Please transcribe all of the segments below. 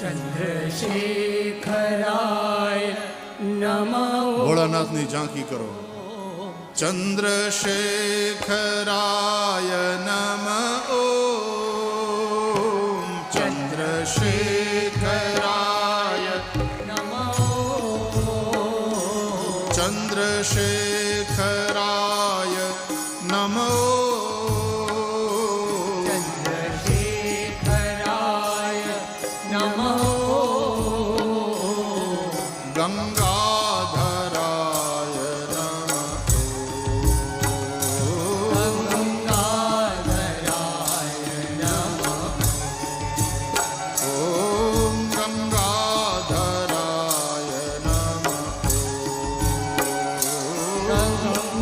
ચંદ્રશેખરાય નમઃ. ભોળાનાથની ઝાંખી કરો. ચંદ્રશેખરાય નમઃ ઓમ. ચંદ્રશેખરાય નમઃ. ચંદ્રશેખરાય નમઃ. ચંદ્રશેખરાય નમઃ. ગંગાધરાય નમઃ. ગંગાધરાય નમઃ. ઓમ ગંગાધરાય નમઃ.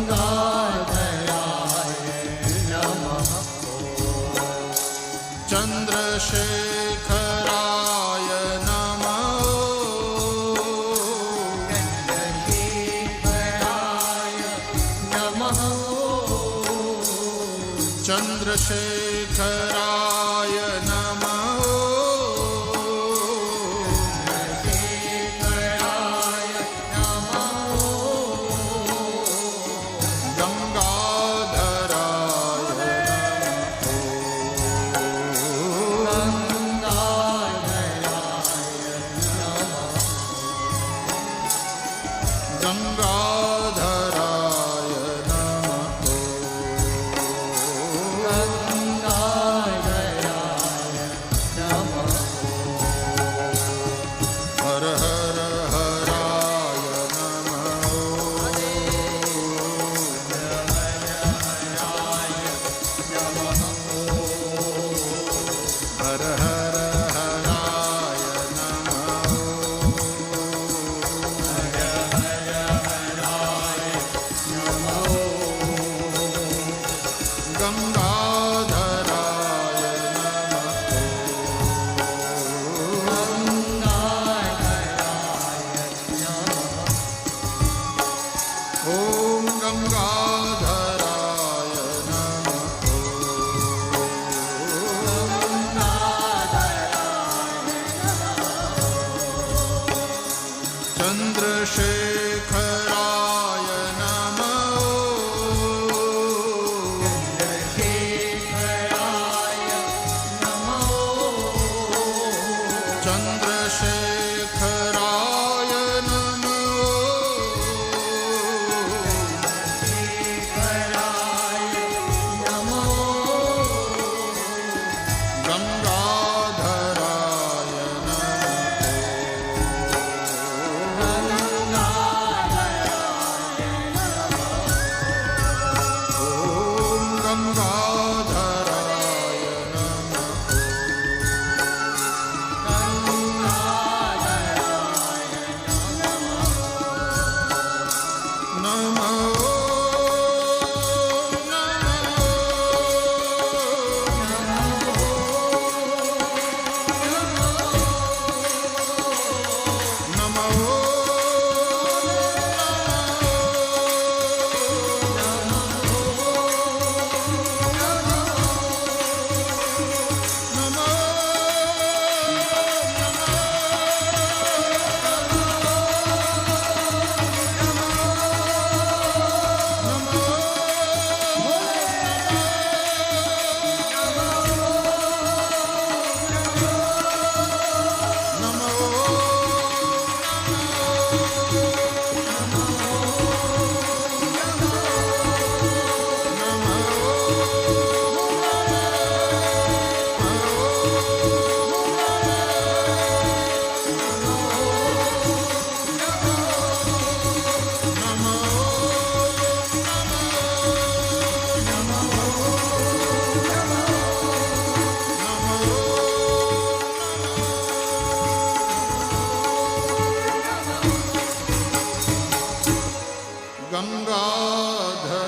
ગંગાધરાય નમઃ. ચંદ્રશેખરાય નમઃ. ચંદ્રશેખરાય નમઃ. ગંગાધરાય હર હર હરાય નમઃ. હર હર હરાય ગંગાધરાય ઓમ ગંગાધરાય ચંદ્રશેખરાય નમઃ. ચંદ્રશેખરાય નમઃ. ગંગાધરાય ઓમ ગંગાધરાય નમઃ. ગંગાધરાય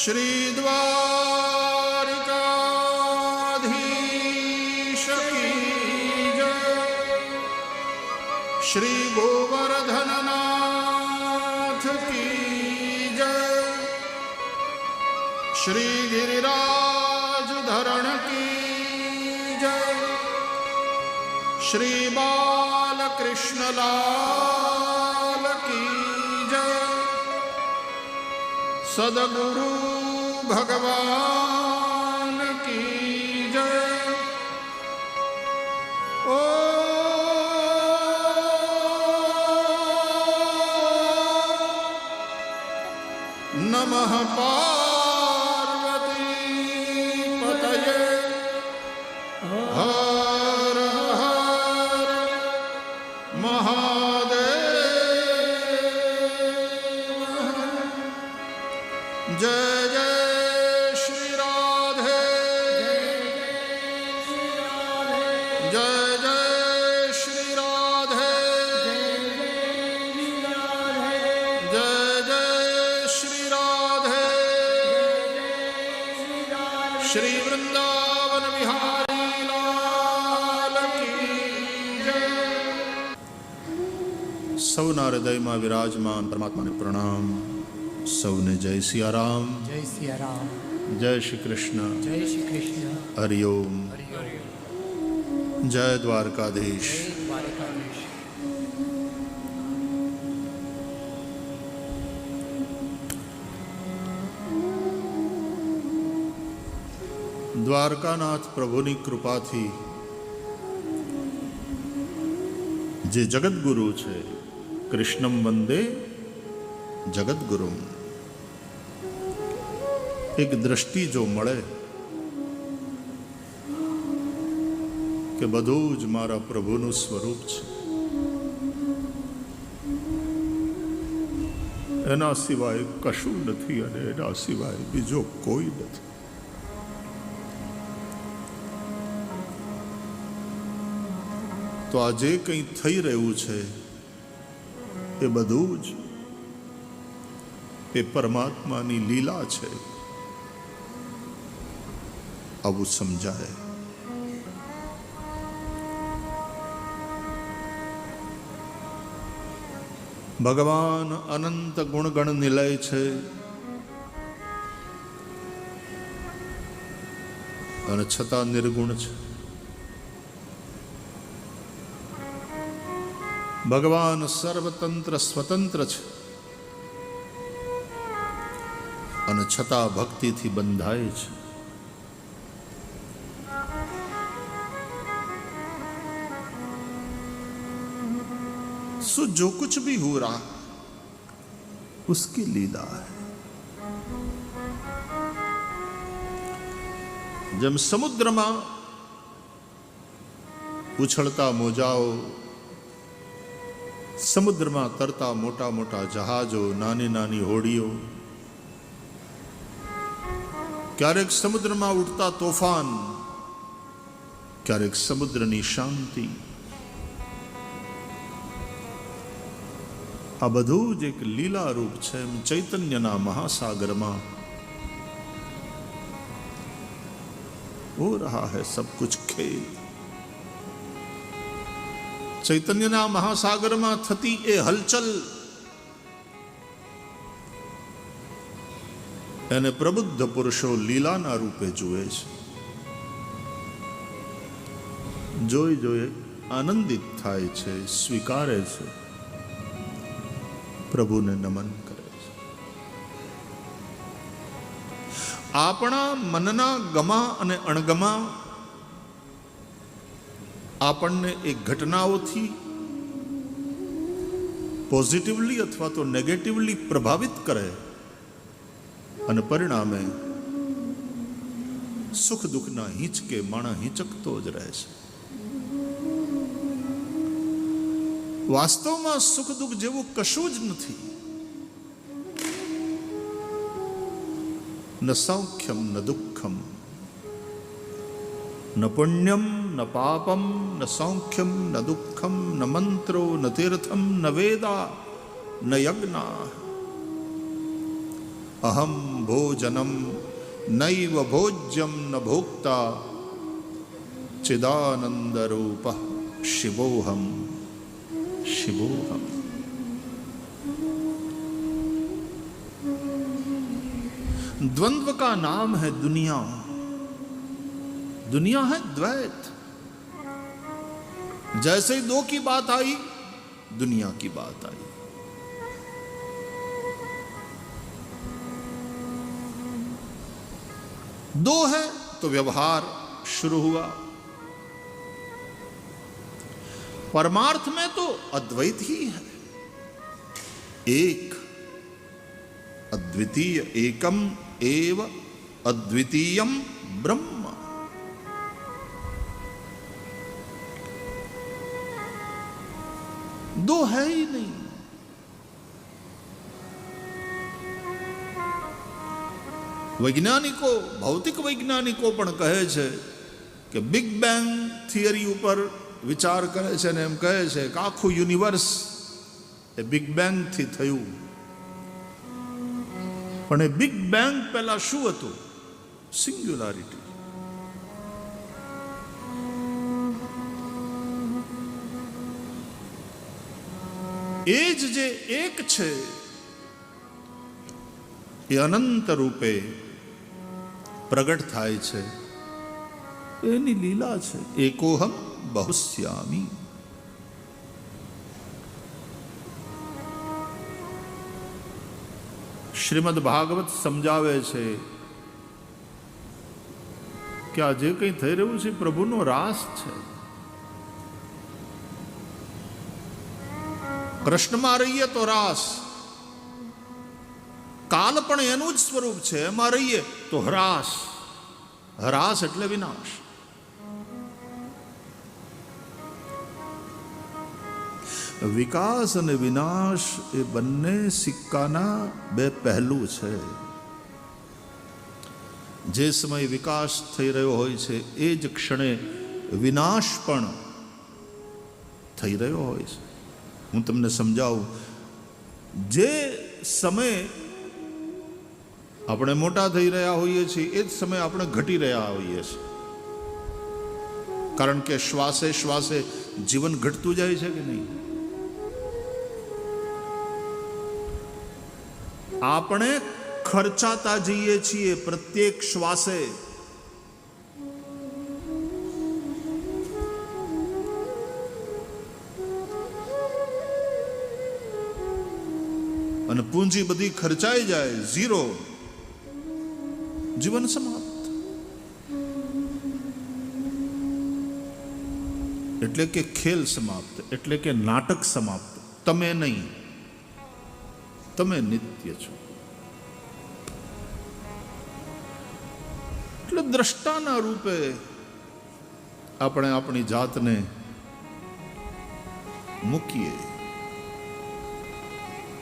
શ્રી દ્વારિકાધીશ કી જય. श्री गोवर्धननाथ की जय, श्री गिरिराज धरण की जय, श्री बालकृष्ण लाल की जय, सद्गुरु भगवान की जय। ओ नमः पार्वती पतये हर हर महादेव। जय जय श्री राधे, जय जय श्री राधे, जय जय श्री राधे, श्री वृंदावन बिहारी लाल की जय। સૌના હૃદયમાં વિરાજમાન પરમાત્માને પ્રણામ, સૌને જય સિયારામ, જય સિયારામ, જય શ્રી કૃષ્ણ, જય શ્રી કૃષ્ણ, હરિઓમ, હરિ જય દ્વારકાધીશ। જય દ્વારકાધીશ। દ્વારકાનાથ પ્રભુની કૃપાથી જે જગદગુરુ છે, કૃષ્ણમ વંદે જગદગુરુમ, એક દ્રષ્ટિ જો મળે કે બધું જ મારા પ્રભુનું સ્વરૂપ છે, એના સિવાય કશું નથી અને એના સિવાય બીજો કોઈ નથી। તો આ જે કંઈ થઈ રહ્યું છે એ બધું જ એ પરમાત્માની લીલા છે, આવું સમજાય। ભગવાન અનંત ગુણગણ નિલય છે અને છતાં નિર્ગુણ છે। ભગવાન સર્વતંત્ર સ્વતંત્ર છે અને છતાં ભક્તિથી બંધાય છે। सो जो कुछ भी हो रहा उसकी लीला है। જેમ સમુદ્રમાં ઉછળતા મોજાઓ, સમુદ્રમાં તરતા મોટા મોટા જહાજો, નાની નાની હોડીઓ, ક્યારેક સમુદ્રમાં ઉઠતા તોફાન, ક્યારેક સમુદ્રની શાંતિ, આ બધું જ એક લીલા રૂપ છે। એમ ચૈતન્યના મહાસાગરમાં હો રહા હૈ સબ કુછ ખેલ। ચૈતન્યના મહાસાગરમાં થતી એ હલચલ એને પ્રબુદ્ધ પુરુષો લીલાના રૂપે જુએ છે, જોઈ જોઈ આનંદિત થાય છે, સ્વીકારે છે, પ્રભુને નમન કરે છે। આપણા મનના ગમા અને અણગમા આપણને એ ઘટનાઓથી પોઝિટિવલી અથવા તો નેગેટિવલી પ્રભાવિત કરે અને પરિણામે સુખ દુઃખના હિંચકે માણસ હિંચકતો જ રહે છે। વાસ્તવમાં સુખ દુઃખ જેવું કશું જ નથી। ન સૌખ્યમ ન દુઃખમ, ન પુણ્યમ ન પાપમ, ન સૌખ્યમ ન દુઃખમ, ન મંત્રો ન તીર્થમ, ન વેદા ન યજ્ઞા, અહમ ભોજનમ નૈવ ભોજ્યમ ન ભોક્તા, ચિદાનંદ રૂપ શિવોહમ। शिवोहम। द्वंद्व का नाम है दुनिया। दुनिया है द्वैत। जैसे ही दो की बात आई, दुनिया की बात आई। दो है तो व्यवहार शुरू हुआ। परमार्थ में तो अद्वैत ही है, एक अद्वितीय, एकम एव अद्वितीयम ब्रह्म। दो है ही नहीं। વૈજ્ઞાનિકો, ભૌતિક વૈજ્ઞાનિકો પણ કહે છે કે બિગ બેંગ થિયરી ઉપર વિચાર કરે છે અને એમ કહે છે કે આખું યુનિવર્સ એ બિગ બેંગથી થયું. પણ એ બિગ બેંગ પહેલા શું હતું? સિંગ્યુલારિટી. એ જ જે એક છે એ અનંત રૂપે પ્રગટ થાય છે. એની લીલા છે. એકોહમ બહુશ્યામી. શ્રીમદ ભાગવત સમજાવે છે કે આ જે કંઈ થઈ રહ્યું છે પ્રભુનો રાસ છે. કૃષ્ણમાં રહીએ તો રાસ, કાલ પણ એનું જ સ્વરૂપ છે, એમાં રહીએ તો હરાસ. હરાસ એટલે વિનાશ. વિકાસ અને વિનાશ એ બંને સિક્કાના બે પહેલું છે. જે સમયે વિકાસ થઈ રહ્યો હોય છે એ જ ક્ષણે વિનાશ પણ થઈ રહ્યો હોય છે. હું તમને સમજાવું. જે સમયે આપણે મોટા થઈ રહ્યા હોઈએ છીએ એ જ સમયે આપણે ઘટી રહ્યા હોઈએ છીએ. કારણ કે શ્વાસે શ્વાસે જીવન ઘટતું જાય છે કે નહીં? આપણે ખર્ચાતા જઈએ છીએ પ્રત્યેક શ્વાસે. અને પૂંજી બધી ખર્ચાઈ જાય, ઝીરો, જીવન સમાપ્ત. એટલે કે ખેલ સમાપ્ત, એટલે કે નાટક સમાપ્ત. તમે નહીં, તમે નિત્ય છો. એટલે દ્રષ્ટાના રૂપે આપણે આપણી જાતને મૂકીએ,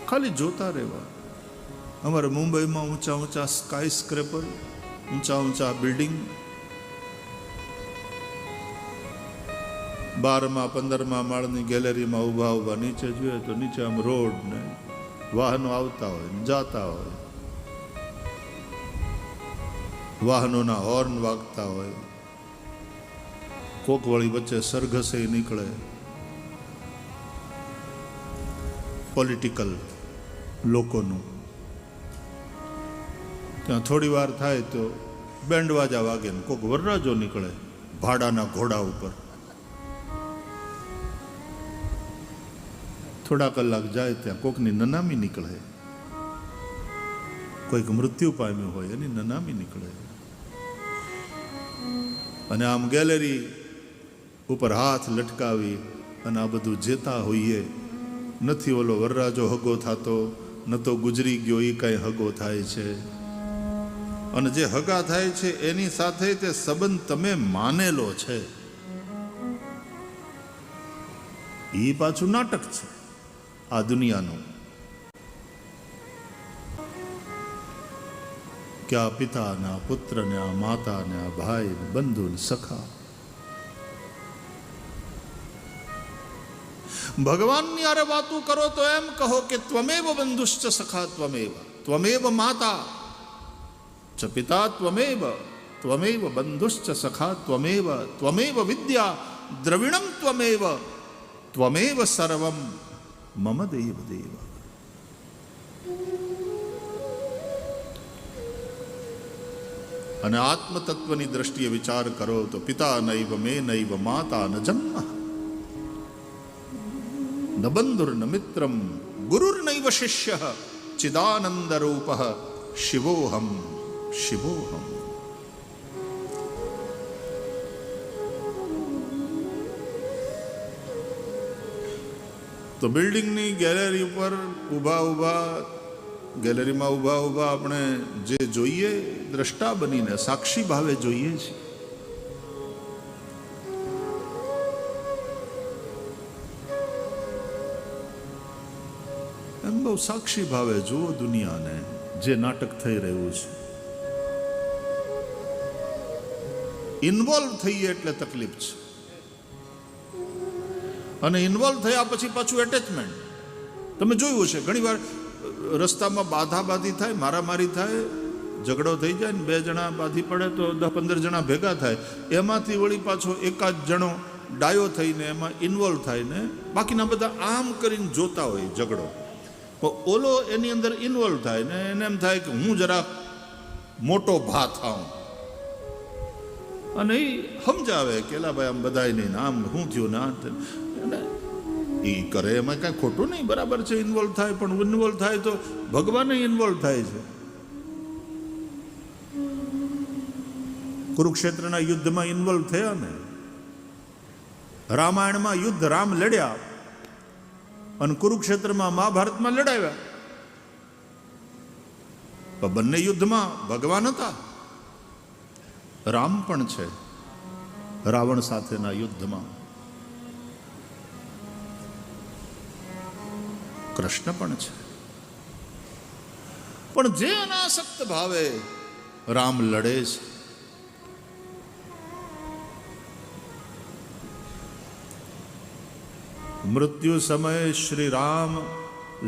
ખાલી જોતા રહેવા. અમારે મુંબઈમાં ઊંચા ઊંચા સ્કાય સ્ક્રેપર, ઊંચા ઊંચા બિલ્ડિંગ, 12મા 15મા માળની ગેલેરીમાં ઊભા ઊભા નીચે જોઈએ તો નીચે આમ રોડ ને વાહનો આવતા હોય ને જાતા હોય, વાહનોના હોર્ન વાગતા હોય, કોક વળી વચ્ચે સરઘસે નીકળે, પોલિટિકલ લોકોનું. ત્યાં થોડી વાર થાય તો બેન્ડ વાજા વાગે ને કોક વરરાજો નીકળે ભાડાના ઘોડા ઉપર. થોડા કલાક જાય ત્યાં કોકની નનામી નીકળે, કોઈક મૃત્યુ પામ્યું હોય એની નનામી નીકળે. અને આમ ગેલેરી ઉપર હાથ લટકાવી અને આ બધું જેતા હોઈએ. નથી ઓલો વરરાજો હગો થતો, ન તો ગુજરી ગયો એ કાંઈ હગો થાય છે. અને જે હગા થાય છે એની સાથે તે સંબંધ તમે માનેલો છે એ પાછું નાટક છે આ દુનિયાનું. કે આ પિતા ને આ પુત્ર ને આ માતા ને આ ભાઈ ને બંધુ ને સખા. ભગવાનની આરે વાતું કરો તો એમ કહો કે ત્વમેવ બંધુશ્ચ સખા ત્વમેવ, ત્વમેવ માતા ચ પિતા ત્વમેવ, ત્વમેવ બંધુશ્ચ સખા ત્વમેવ, ત્વમેવ વિદ્યા દ્રવિણમ ત્વમેવ, ત્વમેવ સર્વમ મમ દેવ દેવ. અને આત્મતત્વની દ્રષ્ટિએ વિચાર કરો તો પિતા નૈવ મે નૈવ માતા ન જન્મ ન બંધુર ન મિત્રમ ગુરુર્નૈવ શિષ્ય ચિદાનંદ રૂપ શિવોહમ શિવોહમ. તો બિલ્ડિંગની ગેલેરી ઉપર ગેલેરીમાં ઊભા આપણે જે જોઈએ દ્રષ્ટા બનીને સાક્ષી ભાવે જોઈએ છીએ. એમ બહુ સાક્ષી ભાવે જુઓ દુનિયાને, જે નાટક થઈ રહ્યું છે. ઇન્વોલ્વ થઈએ એટલે તકલીફ છે, અને ઇન્વોલ્વ થયા પછી પાછું એટેચમેન્ટ. તમે જોયું હશે ઘણી વાર રસ્તામાં બાધાબાધી થાય, મારામારી થાય, ઝઘડો થઈ જાય ને 2 જણા બાધી પડે તો 10-15 જણા ભેગા થાય, એમાંથી વળી પાછો એકાદ જણો ડાયો થઈને એમાં ઇન્વોલ્વ થાય ને બાકીના બધા આમ કરીને જોતા હોય ઝઘડો. પણ ઓલો એની અંદર ઇન્વોલ્વ થાય ને એને એમ થાય કે હું જરા મોટો ભા થાઉં, અને એ સમજાવે કે એલા ભાઈ આમ બધાય નહીં, આમ શું થયું ના એ કરે, એમાં કાંઈ ખોટું નહીં, બરાબર છે ઇન્વોલ્વ થાય. પણ ઇન્વોલ્વ થાય તો ભગવાન ઇન્વોલ્વ થાય છે. કુરુક્ષેત્રના યુદ્ધમાં ઇન્વોલ્વ થયા ને, રામાયણમાં યુદ્ધ રામ લડ્યા અને કુરુક્ષેત્રમાં મહાભારતમાં લડાવ્યા. પણ બંને યુદ્ધમાં ભગવાન હતા. રામ પણ છે રાવણ સાથેના યુદ્ધમાં, કૃષ્ણ પણ છે. પણ જે અનાસક્ત ભાવે રામ લડે છે, મૃત્યુ સમયે શ્રી રામ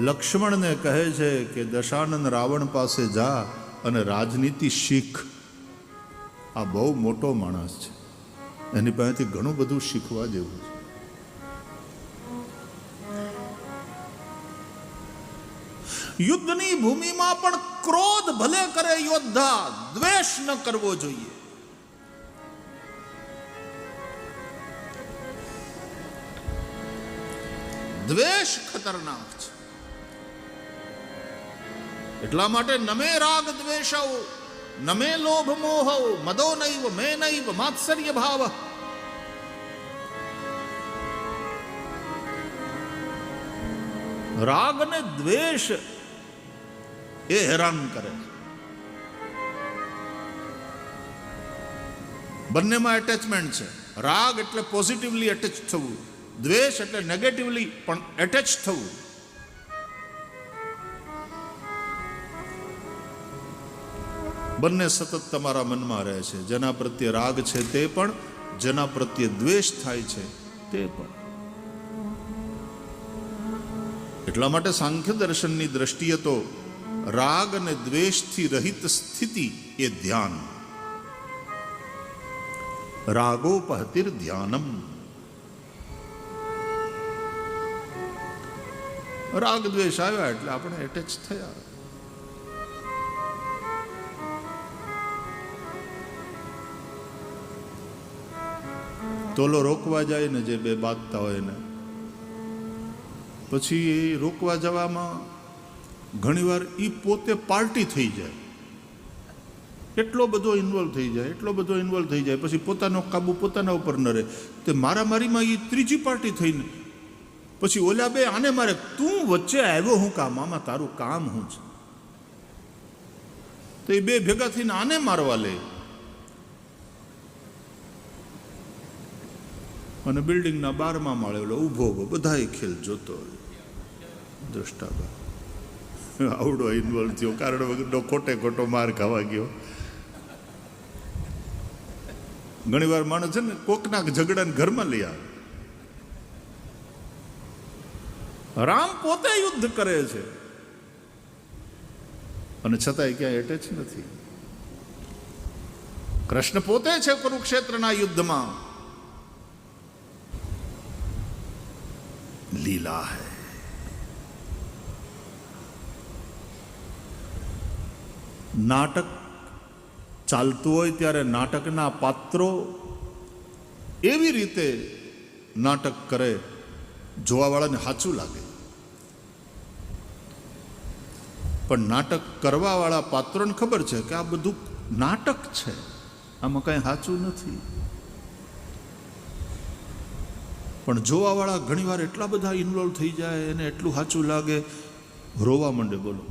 લક્ષ્મણને કહે છે કે દશાનન રાવણ પાસે જા અને રાજનીતિ શીખ. આ બહુ મોટો માણસ છે, એની પાસેથી ઘણું બધું શીખવા જેવું છે. યુદ્ધની ભૂમિમાં પણ ક્રોધ ભલે કરે યોદ્ધા, દ્વેષ ન કરવો જોઈએ. દ્વેષ ખતરનાક છે. એટલા માટે નમે રાગ દ્વેષૌ નમે લોભ મોહૌ મદો નૈવ મે નૈવ માત્સર્ય ભાવ. રાગ અને દ્વેષ એ હેરાન કરે. બંનેમાં એટેચમેન્ટ છે. રાગ એટલે પોઝિટિવલી એટેચ થવું, દ્વેષ એટલે નેગેટિવલી પણ એટેચ થવું. બંને સતત તમારા મનમાં રહે છે. જેના પ્રત્યે રાગ છે તે પણ, જેના પ્રત્યે દ્વેષ થાય છે તે પણ. એટલા માટે સાંખ્ય દર્શનની દ્રષ્ટિએ તો રાગ અને દ્વેષથી રહિત સ્થિતિ એ ધ્યાન. રાગોપહતિર ધ્યાનમ. રાગ દ્વેષ આવ્યા એટલે આપણે એટેચ થયા. તોલો રોકવા જાય ને જે બે બાંધતા હોય ને, પછી એ રોકવા જવામાં ઘણીવાર એ પોતે પાર્ટી થઈ જાય, એટલો બધો ઇન્વોલ્વ થઈ જાય, પછી પોતાનો કાબુ પોતાના ઉપર ન રહે. તે મારામારીમાં એ ત્રીજી પાર્ટી થઈને પછી ઓલા બે આને મારે, તું વચ્ચે આવ્યો હું કામ, આમાં તારું કામ શું છે? તો એ બે ભેગા થઈને આને મારવા લે, અને બિલ્ડિંગના 12મા માળે ઓલો ઊભો બધાય ખેલ જોતો હોય. દ્રષ્ટાબા આવડો ઇન્વોલ્વ થયો, કારણ વગરનો ખોટો માર ખાવા ગયો. ઘણી વાર માણસ છે ને કોકના ઝઘડાને ઘરમાં લઈ આવે. રામ પોતે યુદ્ધ કરે છે અને છતાંય ક્યાંય એટેચ નથી. કૃષ્ણ પોતે છે કુરુક્ષેત્રના યુદ્ધમાં, लीला है। નાટક ચાલતું હોય ત્યારે નાટકના પાત્રો એવી રીતે નાટક કરે જોવાવાળાને સાચું લાગે, પણ નાટક કરવાવાળા પાત્રોને ખબર છે કે આ બધું નાટક છે, આમાં કંઈ સાચું નથી. પણ જોવાવાળા ઘણીવાર એટલા બધા ઇન્વોલ્વ થઈ જાય, એને એટલું સાચું લાગે, રોવા માંડે. બોલો,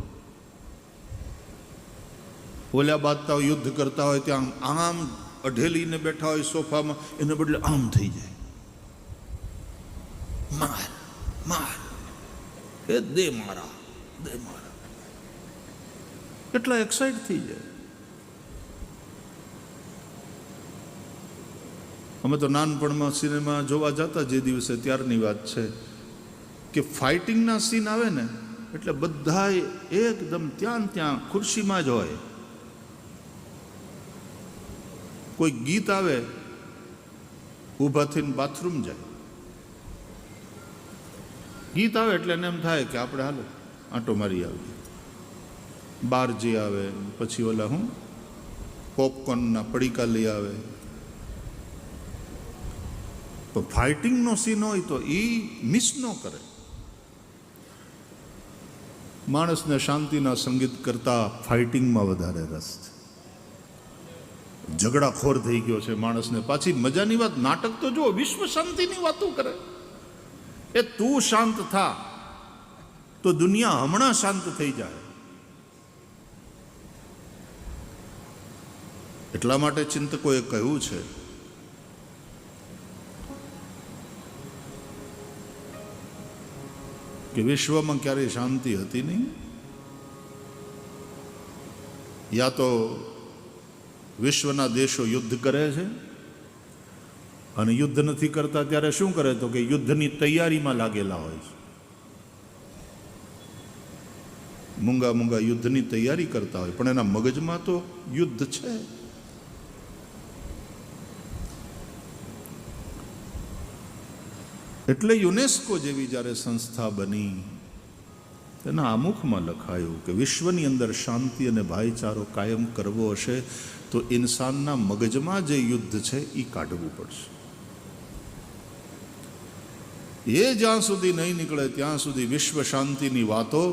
ઓલ્યા બાદતા હોય, યુદ્ધ કરતા હોય ત્યાં આમ અઢેલીને બેઠા હોય સોફામાં, એને બદલે આમ થઈ જાય, માર માર, એ દે મારા, દે મારા, એટલા એક્સાઇટ થઈ જાય. અમે તો નાનપણમાં સિનેમા જોવા જતા જે દિવસે, ત્યારની વાત છે કે ફાઇટિંગના સીન આવે ને એટલે બધા એકદમ ત્યાં ખુરશીમાં જ હોય. કોઈ ગીત આવે, ઊભા થઈને બાથરૂમ જાય. ગીત આવે એટલે એને એમ થાય કે આપણે હાલો આંટો મારી આવીએ. બહાર જે આવે પછી ઓલા હું પોપકોર્નના પડીકા લઈ આવે. તો ફાઇટિંગનો સીન હોય તો એ મિસ ન કરે. માણસને શાંતિના સંગીત કરતા ફાઇટિંગમાં વધારે રસ છે. ઝઘડાખોર થઈ ગયો છે માણસને. પાછી મજાની વાત, નાટક તો જો વિશ્વ શાંતિની વાતો કરે. એ તું શાંત થા તો દુનિયા હમણાં શાંત થઈ જાય. એટલા માટે ચિંતકોએ કહ્યું છે કે વિશ્વમાં ક્યારેય શાંતિ હતી નહીં. યા તો વિશ્વના દેશો યુદ્ધ કરે છે, અને યુદ્ધ નથી કરતા ત્યારે શું કરે, તો કે યુદ્ધની તૈયારીમાં લાગેલા હોય છે. મૂંગા મૂંગા યુદ્ધની તૈયારી કરતા હોય, પણ એના મગજમાં તો યુદ્ધ છે. એટલે યુનેસ્કો જેવી જ્યારે સંસ્થા બની, તેના આમુખમાં લખાયું કે વિશ્વની અંદર શાંતિ અને ભાઈચારો કાયમ કરવો હશે તો ઇન્સાનના મગજમાં જે યુદ્ધ છે એ કાઢવું પડશે. એ જ્યાં સુધી નહીં નીકળે ત્યાં સુધી વિશ્વ શાંતિની વાતો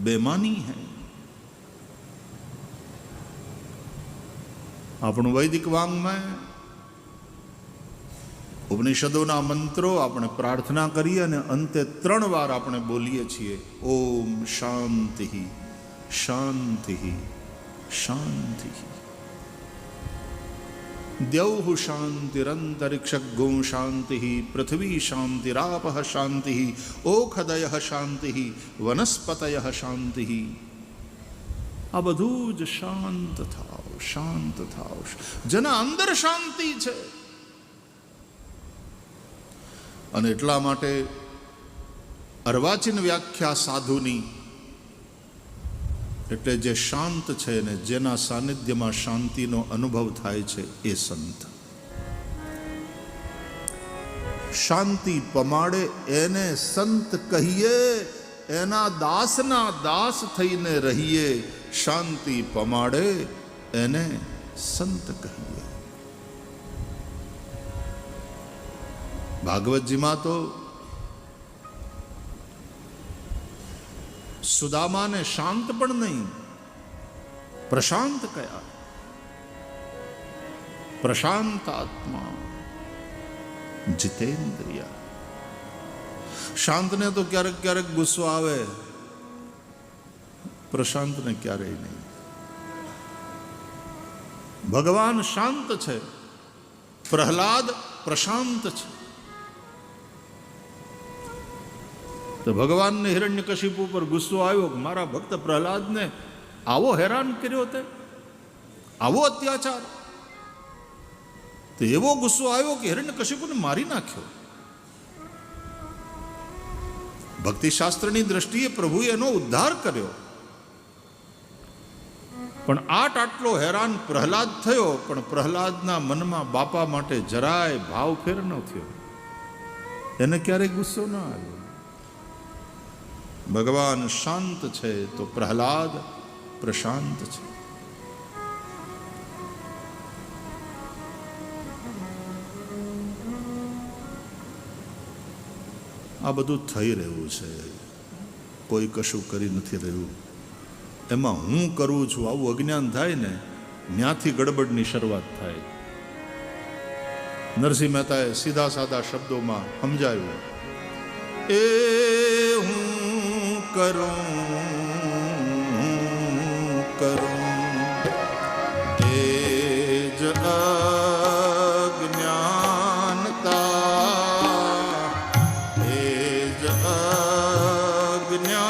બેમાની હૈ. આપણું વૈદિક વાંગ્મય, ઉપનિષદોના મંત્રો આપણે પ્રાર્થના કરીએ અને અંતે 3 વાર આપણે બોલીએ છીએ, ઓમ શાંતિ શાંતિ શાંતિ. દ્યૌઃ શાંતિરંતરિક્ષગો શાંતિ, પૃથ્વી શાંતિરાપ શાંતિ, ઓખદય શાંતિ, વનસ્પતય શાંતિ. આ બધું જ શાંત થાવ, શાંત થાવ. જેના અંદર શાંતિ છે. અને એટલા માટે અર્વાચીન વ્યાખ્યા સાધુની, એટલે જે શાંત છે ને જેના સાનિધ્યમાં શાંતિનો અનુભવ થાય છે એ સંત. શાંતિ પમાડે એને સંત કહીએ, એના દાસના દાસ થઈને રહીએ. શાંતિ પમાડે એને સંત કહીએ. ભાગવતજીમાં તો સુદામાને શાંત પણ નહીં, પ્રશાંત કયા. પ્રશાંત આત્મા જીતેન્દ્રિય. શાંતને તો ક્યારેક ક્યારેક ગુસ્સો આવે, પ્રશાંતને ક્યારેય નહીં. ભગવાન શાંત છે, પ્રહલાદ પ્રશાંત છે. તો ભગવાનને હિરણ્યકશિપુ પર ગુસ્સો આવ્યો કે મારા ભક્ત પ્રહલાદને આવો હેરાન કર્યો તે, આવો અત્યાચાર. તો એવો ગુસ્સો આવ્યો કે હિરણ્યકશિપુને મારી નાખ્યો. ભક્તિશાસ્ત્રની દ્રષ્ટિએ પ્રભુએ એનો ઉદ્ધાર કર્યો. પણ આટલો હેરાન પ્રહલાદ થયો, પણ પ્રહલાદના મનમાં બાપા માટે જરાય ભાવ ફેર ન થયો. એને ક્યારેય ગુસ્સો ન આવ્યો. ભગવાન શાંત છે તો પ્રહલાદ પ્રશાંત છે. આ બધું થઈ રહ્યું છે, કોઈ કશું કરી નથી રહ્યું. એમાં હું કરું છું આવું અજ્ઞાન થાય ને, ત્યાંથી ગડબડની શરૂઆત થાય. નરસિંહ મહેતાએ સીધા સાદા શબ્દોમાં સમજાવ્યું, એ હું કરું એ જ અજ્ઞાનતા, એ જ અજ્ઞાનતા,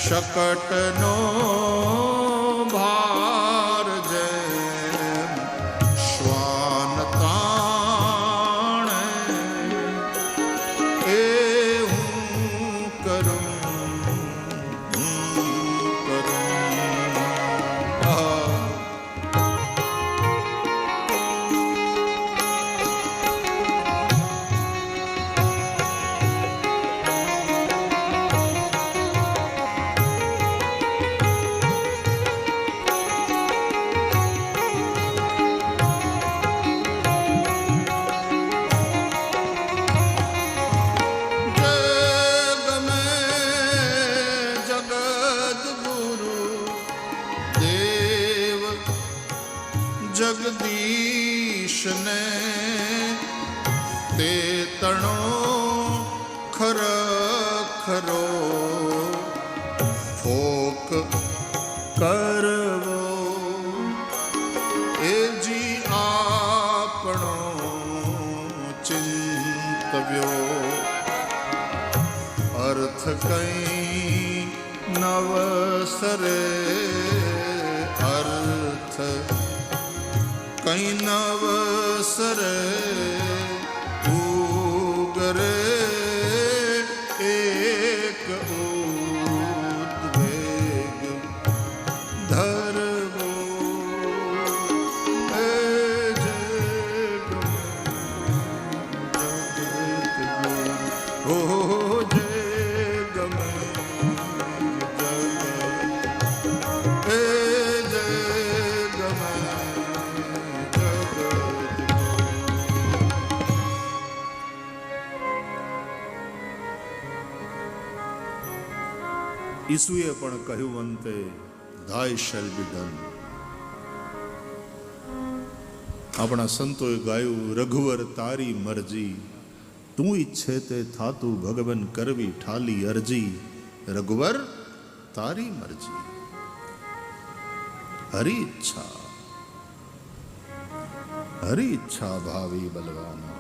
શકટનો ભાર જેમ શ્વાન તાણે, એ હું કરું. જગદીશને તે તણો ખરો ફોક કરવો, એ જી આપણો ચિંતવ્યો. અર્થ કઈ નવસરે, અર્થ કઈ નવસરે, ઉગરે એક ઉદ્વેગ ધરવો, એ જગ હો જે ગમે જગ, એ જે ગમે. ઈસુએ પણ કહ્યું અંતે, thy shall be done. આપણા સંતોએ ગાયું, રઘુવર તારી મરજી, તું ઈચ્છે તે થાતું ભગવન કરવી ઠાલી અરજી. રઘુવર તારી મરજી, હરી ઈચ્છા ભાવી બલવાના.